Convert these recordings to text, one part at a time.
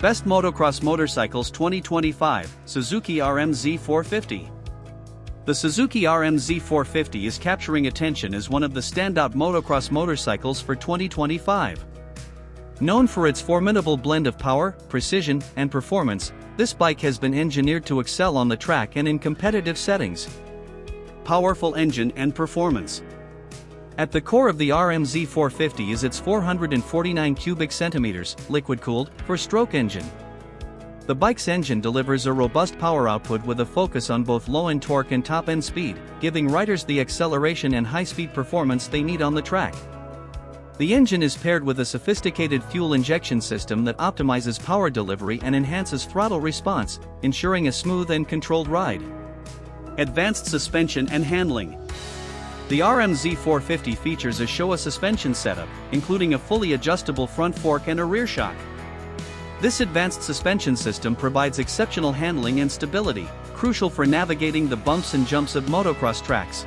Best Motocross Motorcycles 2025, Suzuki RM-Z450. The Suzuki RM-Z450 is capturing attention as one of the standout motocross motorcycles for 2025. Known for its formidable blend of power, precision, and performance, this bike has been engineered to excel on the track and in competitive settings. Powerful engine and performance. At the core of the RM-Z450 is its 449 cubic centimeters, liquid-cooled, four-stroke engine. The bike's engine delivers a robust power output with a focus on both low-end torque and top-end speed, giving riders the acceleration and high-speed performance they need on the track. The engine is paired with a sophisticated fuel injection system that optimizes power delivery and enhances throttle response, ensuring a smooth and controlled ride. Advanced suspension and handling. The RM-Z450 features a Showa suspension setup, including a fully adjustable front fork and a rear shock. This advanced suspension system provides exceptional handling and stability, crucial for navigating the bumps and jumps of motocross tracks.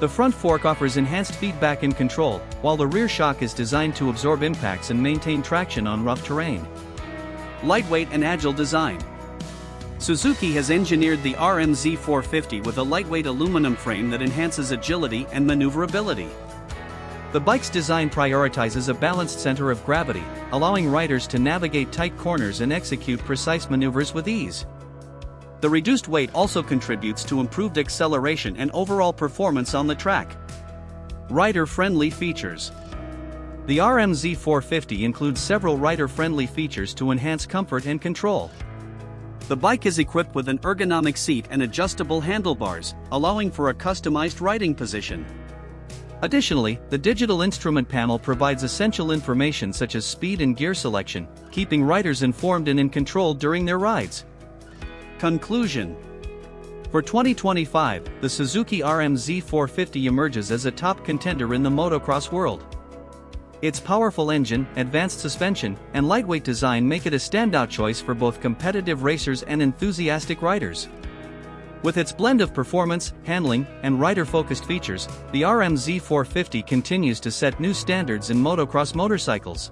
The front fork offers enhanced feedback and control, while the rear shock is designed to absorb impacts and maintain traction on rough terrain. Lightweight and agile design. Suzuki has engineered the RM-Z450 with a lightweight aluminum frame that enhances agility and maneuverability. The bike's design prioritizes a balanced center of gravity, allowing riders to navigate tight corners and execute precise maneuvers with ease. The reduced weight also contributes to improved acceleration and overall performance on the track. Rider-friendly features. The RM-Z450 includes several rider-friendly features to enhance comfort and control. The bike is equipped with an ergonomic seat and adjustable handlebars, allowing for a customized riding position. Additionally, the digital instrument panel provides essential information such as speed and gear selection, keeping riders informed and in control during their rides. Conclusion. For 2025, the Suzuki RM-Z450 emerges as a top contender in the motocross world. Its powerful engine, advanced suspension, and lightweight design make it a standout choice for both competitive racers and enthusiastic riders. With its blend of performance, handling, and rider-focused features, the RM-Z450 continues to set new standards in motocross motorcycles.